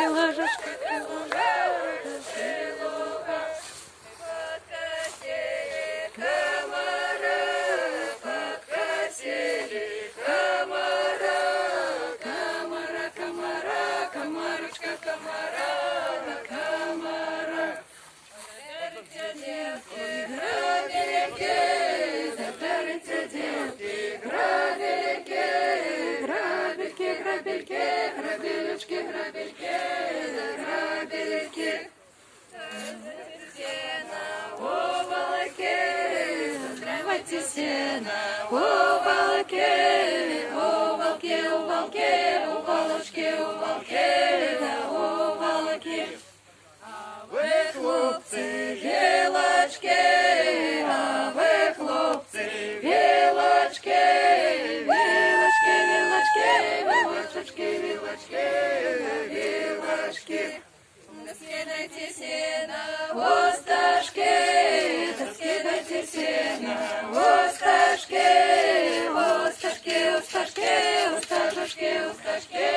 ложечки. Сена, увалки, увалки, увалки, увалочки, увалки, увалки. А ви, хлопці, гілочки, а ви, хлопці, гілочки, вілочки, вілочки, вілочки, вілочки, вілочки. Не скидайте сена, осташки, не скидайте сена, осташки, осташки, осташки, осташки, осташки.